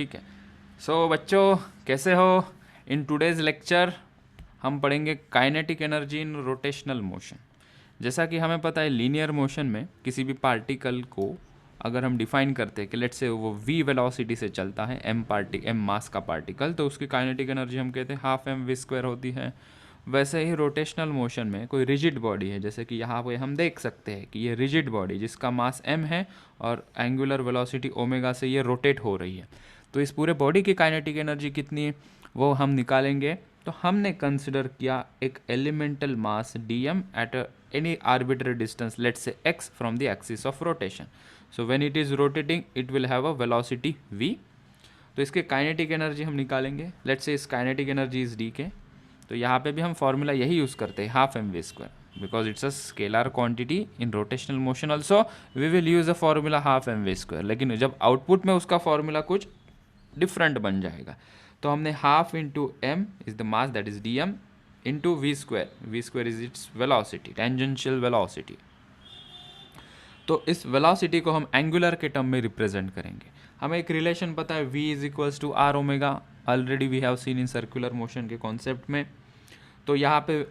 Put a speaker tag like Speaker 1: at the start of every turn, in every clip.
Speaker 1: ठीक है। सो बच्चों कैसे हो? इन टुडेज लेक्चर हम पढ़ेंगे kinetic energy in rotational motion. जैसा कि हमें पता है लीनियर मोशन में किसी भी पार्टिकल को अगर हम डिफाइन करते हैं कि लेट्स से वो v वेलोसिटी से चलता है, m मास का पार्टिकल, तो उसकी काइनेटिक एनर्जी हम कहते हैं हाफ एम वी स्क्वायर होती है। वैसे ही रोटेशनल मोशन में कोई रिजिड बॉडी है, जैसे कि यहाँ पे हम देख सकते हैं कि ये रिजिड बॉडी जिसका मास m है और एंगुलर वेलोसिटी ओमेगा से ये रोटेट हो रही है, तो इस पूरे बॉडी की काइनेटिक एनर्जी कितनी है वो हम निकालेंगे। तो हमने कंसिडर किया एक elemental mass dm at any arbitrary distance, let's say x from the axis of rotation. So when it is rotating it will have a velocity v। तो इसके काइनेटिक एनर्जी हम निकालेंगे। लेट्स से इस kinetic energy is D के, तो यहाँ पे भी हम फॉर्मूला यही यूज़ करते हैं half m v square, because it's a scalar quantity in rotational motion also we will use a formula half m v square, लेकिन जब आउटपुट में उसका फॉर्मूला कुछ डिफरेंट बन जाएगा। तो हमने half into m is the mass that is d m into v square is its velocity, tangential velocity. तो इस वेलोसिटी को हम एंगुलर के टर्म में रिप्रेजेंट करेंगे। हमें एक रिलेशन पता है v is equals to r omega, already we have seen in circular motion के कॉन्सेप्ट में। तो यहाँ पे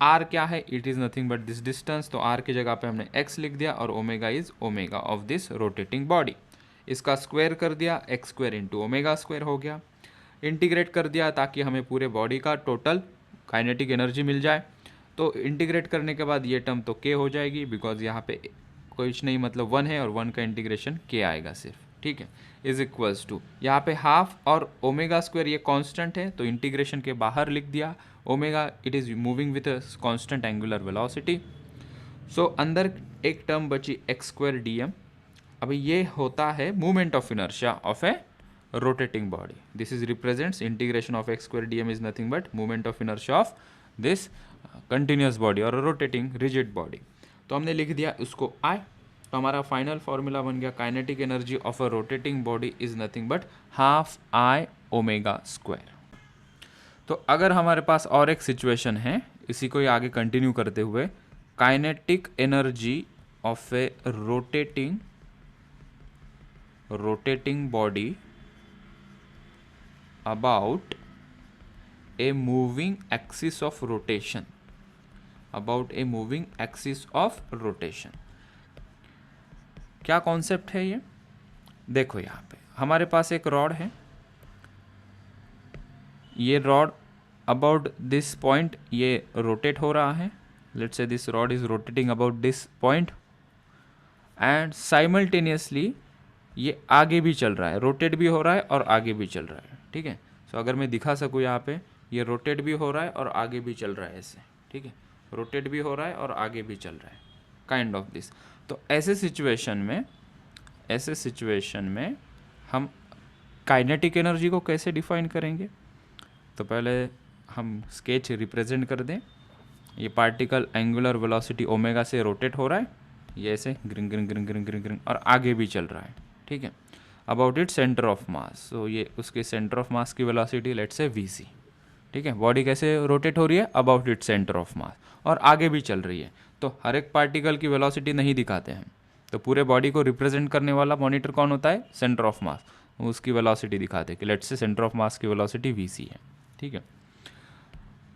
Speaker 1: r क्या है, it is nothing but this distance, तो r की जगह पे हमने x लिख दिया और omega is omega of this rotating body. इसका स्क्वायर कर दिया, x square into omega square हो गया। इंटीग्रेट कर दिया ताकि हमें पूरे बॉडी का टोटल काइनेटिक एनर्जी मिल जाए। तो इंटीग्रेट करने के बाद ये टर्म तो k हो जाएगी, बिकॉज यहाँ पे कुछ नहीं मतलब 1 है और 1 का इंटीग्रेशन k आएगा सिर्फ, ठीक है। इज इक्वल्स टू यहाँ पे हाफ और ओमेगा स्क्वायर ये कांस्टेंट है, तो इंटीग्रेशन के बाहर लिख दिया। Omega it is moving with a constant angular velocity. So अंदर एक टर्म बची एक्स स्क्वायर डी एम। अभी ये होता है movement of inertia of a rotating body. This is represents integration of x square d m is nothing but movement of inertia of this continuous body और rotating rigid body. तो हमने लिख दिया उसको आई। तो हमारा फाइनल फॉर्मूला बन गया kinetic energy of a rotating body is nothing but half I omega square. तो अगर हमारे पास और एक सिचुएशन है, इसी को ही आगे कंटिन्यू करते हुए, kinetic energy of a rotating body about a moving axis of rotation, about a moving axis of rotation. क्या कॉन्सेप्ट है ये? देखो यहाँ पे हमारे पास एक रॉड है, ये रॉड अबाउट दिस पॉइंट ये रोटेट हो रहा है। Let's say this rod is rotating about this point and simultaneously ये आगे भी चल रहा है, रोटेट भी हो रहा है और आगे भी चल रहा है, ठीक है। सो अगर मैं दिखा सकूँ यहाँ पे, ये रोटेट भी हो रहा है और आगे भी चल रहा है ऐसे, ठीक है। रोटेट भी हो रहा है और आगे भी चल रहा है, काइंड ऑफ दिस। तो ऐसे सिचुएशन में हम काइनेटिक एनर्जी को कैसे डिफाइन करेंगे? तो पहले हम स्केच रिप्रेजेंट कर दें। ये पार्टिकल एंगुलर वेलोसिटी ओमेगा से रोटेट हो रहा है, ये ऐसे ग्रिंग ग्रिंग ग्रिंग ग्रिंग ग्रिंग ग्रिंग और आगे भी चल रहा है, ठीक है, about it centre of mass. So ये उसके सेंटर ऑफ मास की वेलोसिटी लेट्स से वी, ठीक है। बॉडी कैसे रोटेट हो रही है? अबाउट इट सेंटर ऑफ मास और आगे भी चल रही है। तो हर एक पार्टिकल की वेलोसिटी नहीं दिखाते हैं, तो पूरे बॉडी को रिप्रेजेंट करने वाला मॉनिटर कौन होता है? सेंटर ऑफ मास। उसकी वेलोसिटी दिखाते हैं कि लेट्स से सेंटर ऑफ मास की वेलोसिटी वी है, ठीक है।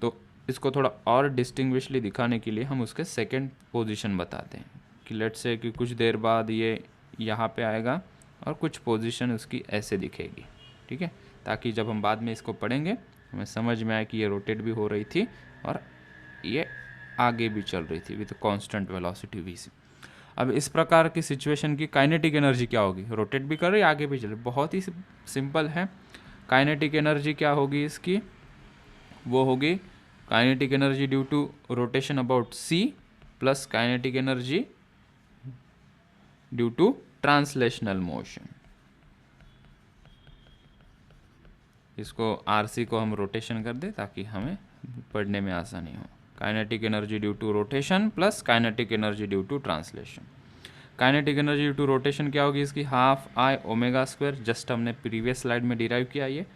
Speaker 1: तो इसको थोड़ा और डिस्टिंग्विशली दिखाने के लिए हम उसके सेकेंड पोजिशन बताते हैं कि लेट्स से कि कुछ देर बाद ये यहाँ पे आएगा और कुछ पोजीशन उसकी ऐसे दिखेगी, ठीक है, ताकि जब हम बाद में इसको पढ़ेंगे हमें समझ में आए कि ये रोटेट भी हो रही थी और ये आगे भी चल रही थी विद कांस्टेंट वेलोसिटी वी सी। अब इस प्रकार की सिचुएशन की काइनेटिक एनर्जी क्या होगी? रोटेट भी कर रही है, आगे भी चल रही है, बहुत ही सिंपल है। काइनेटिक एनर्जी क्या होगी इसकी? वो होगी kinetic energy due to rotation about c plus kinetic energy due to translational motion. इसको आरसी को हम रोटेशन कर दें ताकि हमें पढ़ने में आसानी हो। Kinetic energy due to rotation plus kinetic energy due to translation. Kinetic energy due to rotation क्या होगी इसकी? Half I omega square, just हमने प्रीवियस स्लाइड में डिराइव किया ये,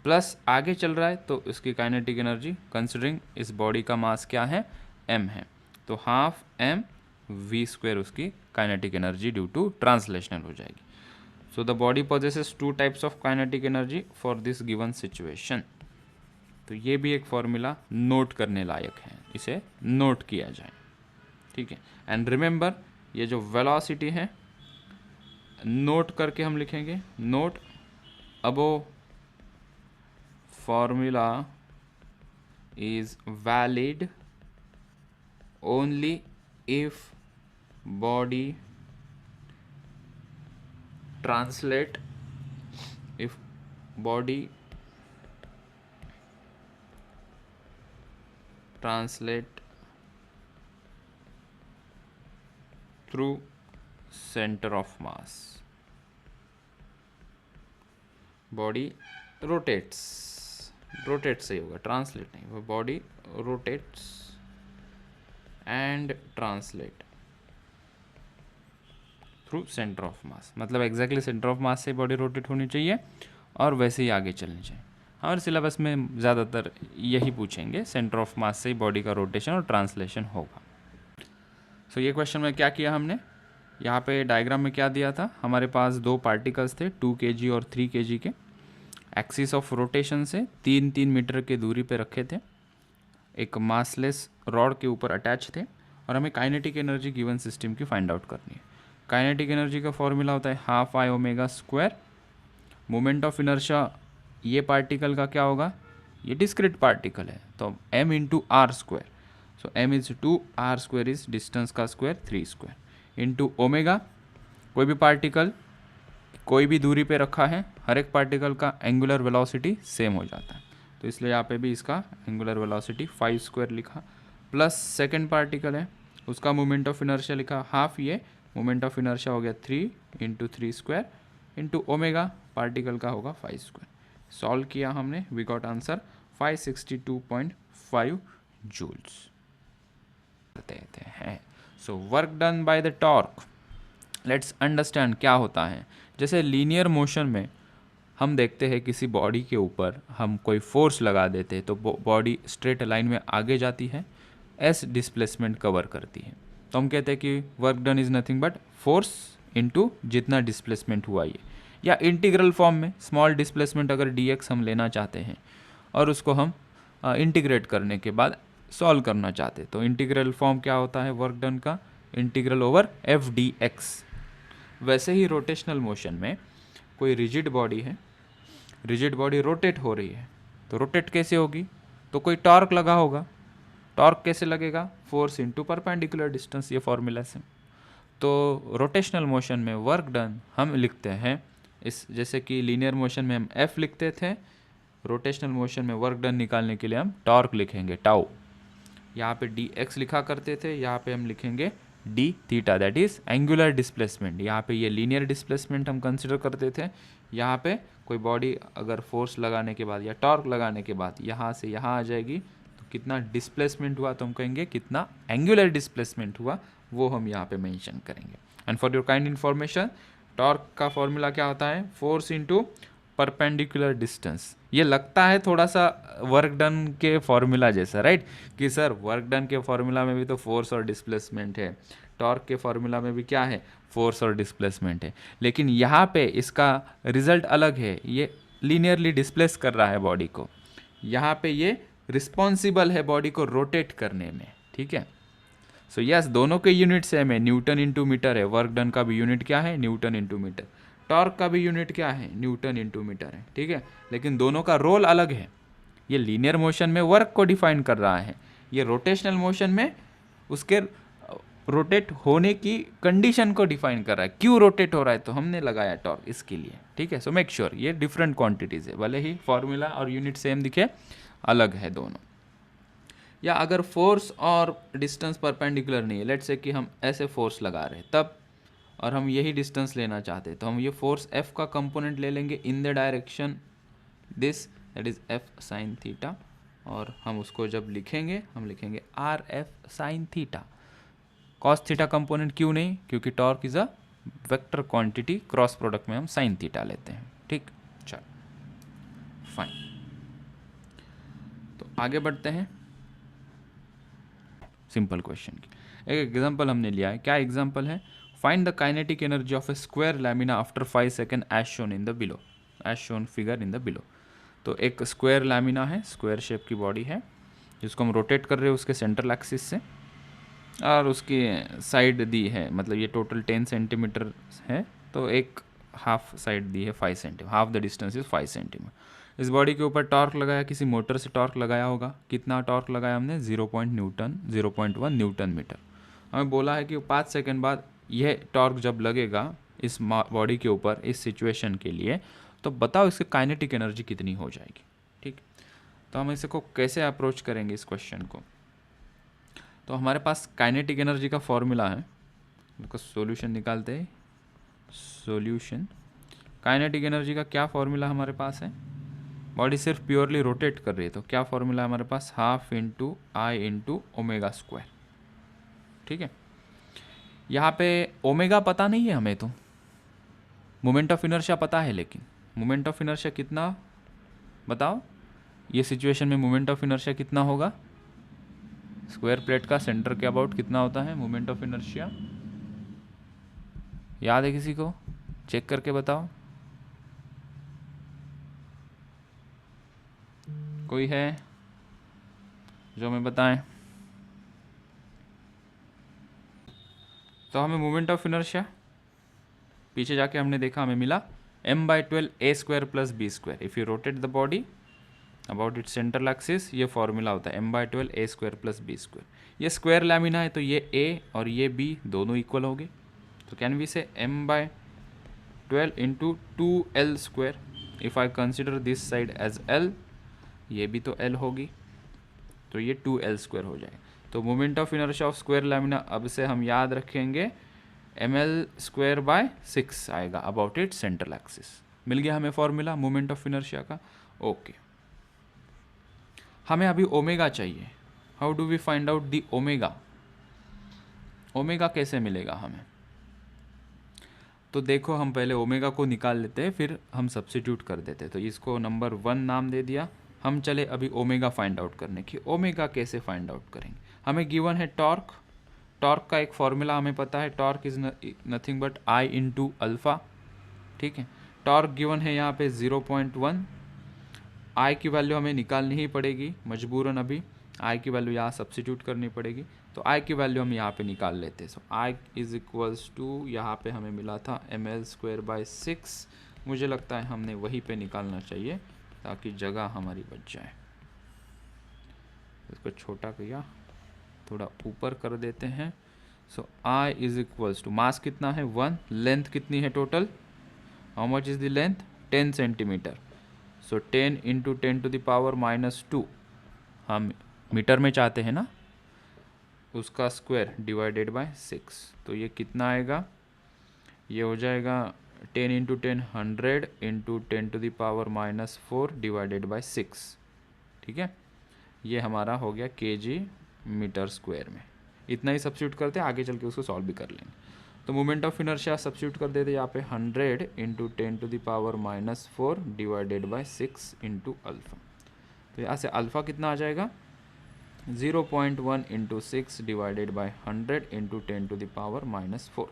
Speaker 1: प्लस आगे चल रहा है तो इसकी काइनेटिक एनर्जी कंसिडरिंग इस बॉडी का मास क्या है? m है, तो हाफ m v स्क्वायर उसकी kinetic energy due to translational हो जाएगी। So the body possesses two types of kinetic energy for this given situation. तो ये भी एक फॉर्मूला नोट करने लायक है, इसे नोट किया जाए, ठीक है। एंड रिमेंबर, ये जो वेलोसिटी है नोट करके हम लिखेंगे, note above formula is valid only if body translate through center of mass. Body rotate सही होगा, ट्रांसलेट नहीं, वो body rotates and translate through centre of मास, मतलब एग्जैक्टली सेंटर ऑफ मास से बॉडी रोटेट होनी चाहिए और वैसे ही आगे चलनी चाहिए। हमारे सिलेबस में ज़्यादातर यही पूछेंगे, सेंटर ऑफ मास से ही बॉडी का रोटेशन और ट्रांसलेशन होगा। सो ये क्वेश्चन में क्या किया हमने, यहाँ पे डायग्राम में क्या दिया था, हमारे पास दो पार्टिकल्स थे 2 kg और 3 kg के, एक्सिस ऑफ रोटेशन से 3-3 मीटर की दूरी पे रखे थे, एक मासलेस रॉड के ऊपर अटैच थे, और हमें काइनेटिक एनर्जी गिवन सिस्टम की फाइंड आउट करनी है। काइनेटिक एनर्जी का फॉर्मूला होता है half I omega square. Moment of inertia ये पार्टिकल का क्या होगा, ये डिस्क्रीट पार्टिकल है तो m into r square, so m is 2, r square is distance का स्क्वायर 3 स्क्वायर इंटू ओमेगा। कोई भी पार्टिकल कोई भी दूरी पे रखा है, हर एक पार्टिकल का एंगुलर वेलोसिटी सेम हो जाता है, तो इसलिए यहाँ पे भी इसका एंगुलर वेलोसिटी 5 स्क्वायर लिखा, प्लस सेकंड पार्टिकल है उसका मोमेंट ऑफ इनर्शिया लिखा हाफ, ये मोमेंट ऑफ इनर्शिया हो गया 3 into 3 square into omega, particle का होगा 5 स्क्वायर। सॉल्व किया हमने, वी गॉट आंसर 562.5 जूल्स देते हैं। So work done by the torque, let's understand क्या होता है। जैसे लीनियर मोशन में हम देखते हैं किसी बॉडी के ऊपर हम कोई फोर्स लगा देते हैं तो बॉडी स्ट्रेट लाइन में आगे जाती है, एस डिस्प्लेसमेंट कवर करती है, तो हम कहते हैं कि work done is nothing but force into जितना डिस्प्लेसमेंट हुआ ये, या इंटीग्रल फॉर्म में स्मॉल डिस्प्लेसमेंट अगर dx हम लेना चाहते हैं और उसको हम इंटीग्रेट करने के बाद सॉल्व करना चाहते हैं, तो इंटीग्रल फॉर्म क्या होता है वर्क डन का, integral over F D x. वैसे ही रोटेशनल मोशन में कोई रिजिड बॉडी है, रिजिड बॉडी रोटेट हो रही है, तो रोटेट कैसे होगी, तो कोई टॉर्क लगा होगा, टॉर्क कैसे लगेगा, फोर्स इनटू परपेंडिकुलर डिस्टेंस, ये फॉर्मूला से। तो रोटेशनल मोशन में वर्क डन हम लिखते हैं इस, जैसे कि लीनियर मोशन में हम एफ लिखते थे, रोटेशनल मोशन में वर्क डन निकालने के लिए हम टॉर्क लिखेंगे टाउ, यहाँ पे डी एक्स लिखा करते थे, यहाँ पे हम लिखेंगे D theta, that is angular displacement. यहाँ पे ये लीनियर डिस्प्लेसमेंट हम कंसिडर करते थे, यहाँ पे कोई बॉडी अगर फोर्स लगाने के बाद या टॉर्क लगाने के बाद यहाँ से यहाँ आ जाएगी तो कितना डिस्प्लेसमेंट हुआ, तो हम कहेंगे कितना एंगुलर डिस्प्लेसमेंट हुआ, वो हम यहाँ पे मेंशन करेंगे। And for your kind information, torque का फॉर्मूला क्या होता है, फोर्स इनटू परपेंडिकुलर डिस्टेंस। ये लगता है थोड़ा सा वर्क डन के फॉर्मूला जैसा, राइट, कि सर वर्क डन के फॉर्मूला में भी तो फोर्स और डिस्प्लेसमेंट है, टॉर्क के फॉर्मूला में भी क्या है, फोर्स और डिस्प्लेसमेंट है, लेकिन यहाँ पे इसका रिजल्ट अलग है, ये लीनियरली डिस्प्लेस कर रहा है बॉडी को, यहाँ पे ये रिस्पॉन्सिबल है बॉडी को रोटेट करने में, ठीक है। सो यस, दोनों के यूनिट सेम है, न्यूटन इंटू मीटर है, वर्क डन का भी यूनिट क्या है, न्यूटन इंटू मीटर, टॉर्क का भी यूनिट क्या है, न्यूटन इंटू मीटर है, ठीक है, लेकिन दोनों का रोल अलग है। ये लीनियर मोशन में वर्क को डिफाइन कर रहा है, ये रोटेशनल मोशन में उसके रोटेट होने की कंडीशन को डिफाइन कर रहा है, क्यों रोटेट हो रहा है, तो हमने लगाया टॉर्क इसके लिए, ठीक है। सो मेक श्योर ये डिफरेंट क्वांटिटीज है, भले ही फॉर्मूला और यूनिट सेम दिखे, अलग है दोनों। या अगर फोर्स और डिस्टेंस परपेंडिकुलर नहीं है, लेट्स से कि हम ऐसे फोर्स लगा रहे हैं तब, और हम यही डिस्टेंस लेना चाहते हैं, तो हम ये फोर्स एफ का कंपोनेंट ले लेंगे in the direction this, that is F sine theta, और हम उसको जब लिखेंगे हम लिखेंगे R F sine theta. Cos theta component क्यों नहीं, क्योंकि torque is a vector quantity, cross product में हम साइन थीटा लेते हैं, ठीक। चलो फाइन, तो आगे बढ़ते हैं सिंपल क्वेश्चन की। एक एग्जांपल हमने लिया है, क्या एग्जांपल है, find the kinetic energy of a square lamina after 5 second as shown in the below, as shown figure in the below. तो एक स्क्वायर लैमिना है, स्क्वायर शेप की बॉडी है जिसको हम रोटेट कर रहे हैं उसके सेंट्रल एक्सिस से, और उसकी साइड दी है, मतलब ये टोटल 10 सेंटीमीटर है, तो एक हाफ साइड दी है 5 centimetre, half the distance is 5 centimetre. इस बॉडी के ऊपर टॉर्क लगाया, किसी मोटर से टॉर्क लगाया होगा। कितना टॉर्क लगाया हमने? 0.1 न्यूटन मीटर। हमें बोला है कि 5 सेकेंड बाद यह टॉर्क जब लगेगा इस बॉडी के ऊपर इस सिचुएशन के लिए, तो बताओ इसकी काइनेटिक एनर्जी कितनी हो जाएगी। ठीक, तो हम इसे को कैसे अप्रोच करेंगे इस क्वेश्चन को। तो हमारे पास काइनेटिक एनर्जी का फॉर्मूला है, उसका सॉल्यूशन निकालते हैं। सॉल्यूशन, काइनेटिक एनर्जी का क्या फॉर्मूला हमारे पास है? बॉडी सिर्फ प्योरली रोटेट कर रही है, तो क्या फॉर्मूला है हमारे पास? हाफ इंटू आई इंटू ओमेगा स्क्वायर। ठीक है, यहाँ पे ओमेगा पता नहीं है हमें, तो मोमेंट ऑफ इनर्शिया पता है, लेकिन मोमेंट ऑफ इनर्शिया कितना बताओ? ये सिचुएशन में मोमेंट ऑफ इनर्शिया कितना होगा? स्क्वायर प्लेट का सेंटर के अबाउट कितना होता है मोमेंट ऑफ इनर्शिया? याद है किसी को? चेक करके बताओ। कोई है जो हमें बताएं? तो हमें मोमेंट ऑफ इनर्शिया पीछे जाके हमने देखा, हमें मिला m/12 a² plus b²। If you rotate the body about it central axis, ये फॉर्मूला होता है m/12 a² प्लस b²। ये स्क्वायर लैमिना है, तो ये a और ये b दोनों इक्वल हो गए, तो can we say m/12 into 2l²। If I consider this side as l, ये भी तो l होगी, तो ये 2l² हो जाएगा। तो moment of inertia of square lamina अब से हम याद रखेंगे ml²/6 आएगा अबाउट इट सेंट्रल एक्सिस। मिल गया हमें फॉर्मूला मोमेंट ऑफ इनर्शिया का। ओके, हमें अभी ओमेगा चाहिए। How do we find out the omega? Omega कैसे मिलेगा हमें? तो देखो, हम पहले ओमेगा को निकाल लेते हैं, फिर हम सब्स्टिट्यूट कर देते हैं। तो इसको नंबर 1 नाम दे दिया। हम चले अभी ओमेगा फाइंड आउट करने की। ओमेगा कैसे फाइंड आउट करेंगे? हमें गिवन है टॉर्क। टॉर्क का एक फॉर्मूला हमें पता है, torque is nothing but I into alpha. ठीक है, टॉर्क गिवन है यहाँ पे 0.1। आई की वैल्यू हमें निकालनी ही पड़ेगी मजबूरन, अभी आई की वैल्यू यहाँ सब्स्टिट्यूट करनी पड़ेगी। तो आई की वैल्यू हम यहाँ पे निकाल लेते हैं। सो आई इज इक्वल्स टू, यहाँ पे हमें मिला था ml²/6। मुझे लगता है हमने वहीं पे निकालना चाहिए ताकि जगह हमारी बच जाए। इसको छोटा किया, थोड़ा ऊपर कर देते हैं। सो आई इज इक्वल्स टू, मास कितना है 1, लेंथ कितनी है total? How much is the length? 10 centimetre. So 10 into 10⁻⁻², हम मीटर में चाहते हैं ना, उसका स्क्वायर डिवाइडेड बाय 6। तो ये कितना आएगा? ये हो जाएगा 10 इंटू 10 100 इंटू 10⁻⁻4 डिवाइडेड बाय 6। ठीक है, ये हमारा हो गया kg मीटर स्क्वायर में। इतना ही सब्स्टिट्यूट करते हैं, आगे चल के उसको सॉल्व भी कर लेंगे। तो मोमेंट ऑफ इनर्शिया सब्स्टिट्यूट कर देते यहाँ पे 100 into 10⁻⁻4 divided by 6 into alpha. तो यहाँ से अल्फ़ा कितना आ जाएगा? 0.1 इंटू 6 डिवाइडेड बाय 100 इंटू 10⁻⁻4।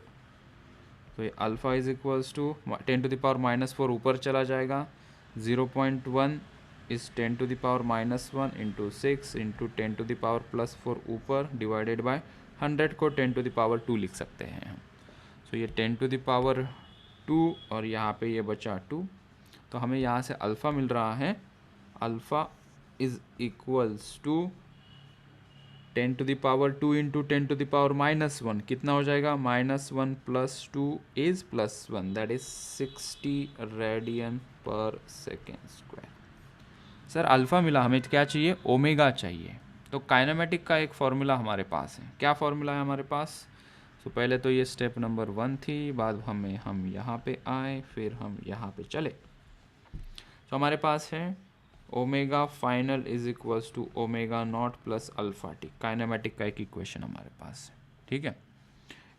Speaker 1: तो ये अल्फ़ा इज इक्वल्स टू 10⁻⁻4 ऊपर चला जाएगा, 0.1 इस 10⁻⁻1 इंटू 6 इंटू 10⁻+4 ऊपर डिवाइडेड बाय 100 को 10⁻2 लिख सकते हैं हम। सो ये 10⁻2 और यहाँ पे ये बचा 2। तो हमें यहाँ से अल्फ़ा मिल रहा है, alpha is equals to 10⁻2 into 10⁻⁻1 कितना हो जाएगा? -1 + 2 is +1, that is 60 radian per second square. Sir alpha मिला, हमें क्या चाहिए? ओमेगा चाहिए। तो काइनेमेटिक का एक फॉर्मूला हमारे पास है। क्या फॉर्मूला है हमारे पास? तो पहले तो ये स्टेप नंबर 1 थी, बाद हम यहाँ पे आए, फिर हम यहाँ पे चले। तो हमारे पास है omega final is equals to ω0 plus alpha t. Kinematic का एक इक्वेशन हमारे पास है। ठीक है,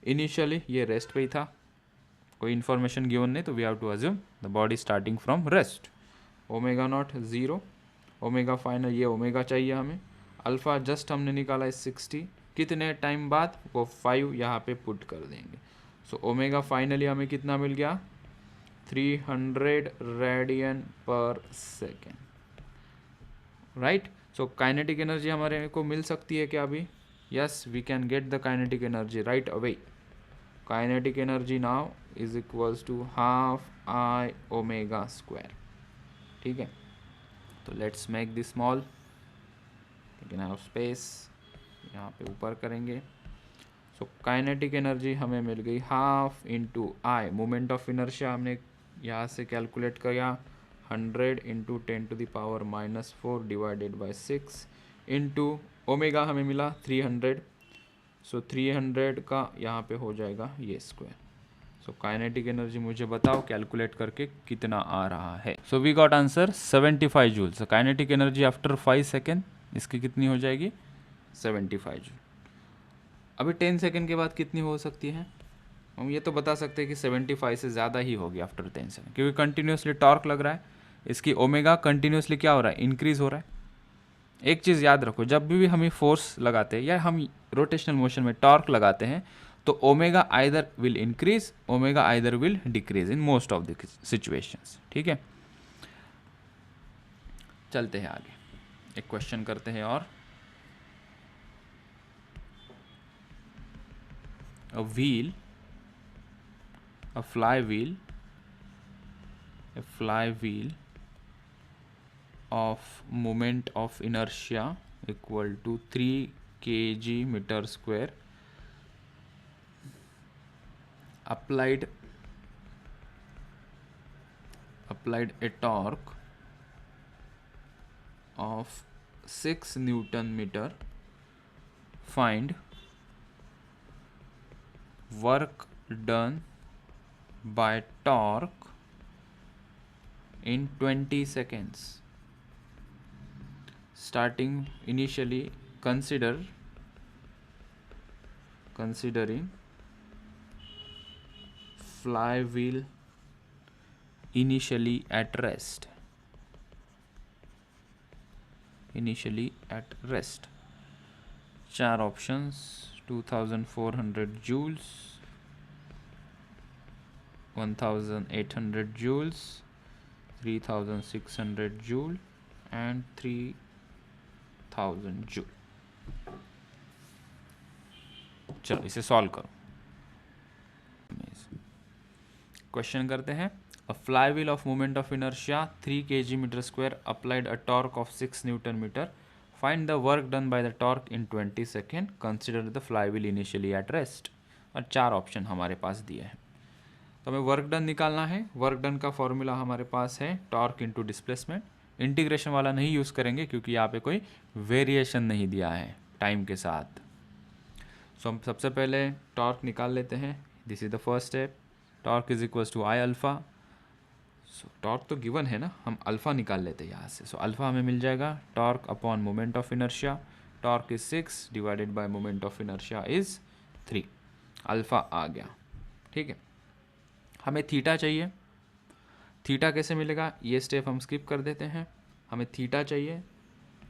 Speaker 1: इनिशियली ये रेस्ट पे ही था, कोई इन्फॉर्मेशन गिवन नहीं, तो we have to assume the body starting from rest. ω0 0, omega final ये ओमेगा चाहिए हमें। अल्फ़ा जस्ट हमने निकाला है 60, कितने टाइम बाद? वो 5 यहाँ पे पुट कर देंगे। सो ओमेगा फाइनली हमें कितना मिल गया, 300 radian per second, right. So kinetic energy हमारे को मिल सकती है क्या अभी? Yes, we can get the kinetic energy right away. Kinetic energy now is equals to half I omega square, ठीक है। तो लेट्स मेक दिस स्मॉल, लेकिन आई स्पेस यहाँ पे ऊपर करेंगे। सो काइनेटिक एनर्जी हमें मिल गई half into I, moment of inertia हमने यहाँ से कैलकुलेट किया 100 into 10⁻⁻4 divided by 6 into omega हमें मिला 300। सो 300 का यहाँ पे हो जाएगा ये स्क्वायर। सो काइनेटिक एनर्जी मुझे बताओ कैलकुलेट करके कितना आ रहा है। So we got answer 75 joule. So kinetic energy after 5 second इसकी कितनी हो जाएगी, 75 जूल। अभी 10 सेकेंड के बाद कितनी हो सकती है? हम ये तो बता सकते हैं कि 75 से ज़्यादा ही होगी आफ्टर 10 सेकेंड, क्योंकि कंटिन्यूसली टॉर्क लग रहा है, इसकी ओमेगा कंटिन्यूसली क्या हो रहा है, इंक्रीज हो रहा है। एक चीज़ याद रखो, जब भी हम फोर्स लगाते हैं या हम रोटेशनल मोशन में टॉर्क लगाते हैं तो omega either will increase, omega either will decrease in most of the situations, ठीक है। चलते हैं आगे, एक क्वेश्चन करते हैं और a flywheel of moment of inertia equal to 3 kg meter square applied a torque of 6 Newton meter. Find work done by torque in 20 seconds. Starting initially considering flywheel initially at rest. 4 options: 2400 joules, 1800 joules, 3600 joule and 3000 joule। चलो इसे solve करो। Question करते हैं, a flywheel of moment of inertia 3 kg meter square applied a torque of 6 Newton meter. Find the work done by the torque in 20 seconds. Consider the flywheel initially at rest. और 4 option हमारे पास दिए हैं, तो हमें work done निकालना है। Work done का formula हमारे पास है टॉर्क इंटू डिस्प्लेसमेंट। इंटीग्रेशन वाला नहीं यूज़ करेंगे क्योंकि यहाँ पे कोई वेरिएशन नहीं दिया है टाइम के साथ। सो हम सबसे पहले टॉर्क निकाल लेते हैं। This is the first step. Torque is equals to I alpha. So torque तो गिवन है ना, हम अल्फ़ा निकाल लेते हैं यहाँ से। सो अल्फ़ा हमें मिल जाएगा torque upon moment of inertia. Torque is 6 divided by moment of inertia is 3। Alpha आ गया, ठीक है। हमें थीटा चाहिए। थीटा कैसे मिलेगा, ये स्टेप हम स्किप कर देते हैं। हमें थीटा चाहिए।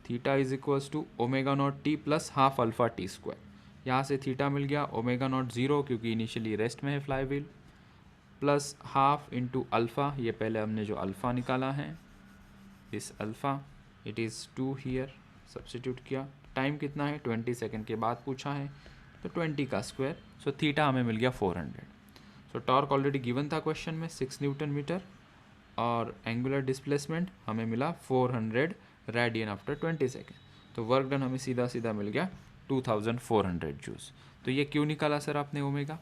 Speaker 1: Theta is equals to omega naught t plus half alpha t square. यहाँ से थीटा मिल गया ओमेगा नॉट 0 क्योंकि इनिशियली रेस्ट में है flywheel, plus half into alpha. ये पहले हमने जो अल्फ़ा निकाला है, this alpha, it is 2 here, substitute किया। टाइम कितना है, 20 सेकेंड के बाद पूछा है, तो 20 का स्क्वायर। सो थीटा हमें मिल गया 400। सो टॉर्क ऑलरेडी गिवन था क्वेश्चन में 6 न्यूटन मीटर, और एंगुलर डिस्प्लेसमेंट हमें मिला 400 रेडियन आफ्टर 20 सेकेंड। तो वर्क डन हमें सीधा सीधा मिल गया 2400 जूल्स। तो ये क्यों निकाला सर आपने ओमेगा?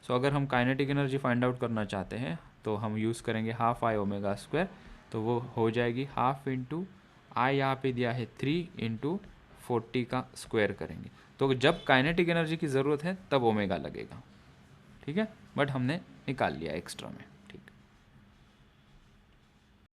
Speaker 1: सो अगर हम काइनेटिक एनर्जी फाइंड आउट करना चाहते हैं तो हम यूज़ करेंगे हाफ आई ओमेगा स्क्वायर। तो वो हो जाएगी हाफ इंटू आई, यहाँ पे दिया है 3 इंटू 40 का स्क्वायर करेंगे। तो जब काइनेटिक एनर्जी की ज़रूरत है तब ओमेगा लगेगा, ठीक है। बट हमने निकाल लिया एक्स्ट्रा में।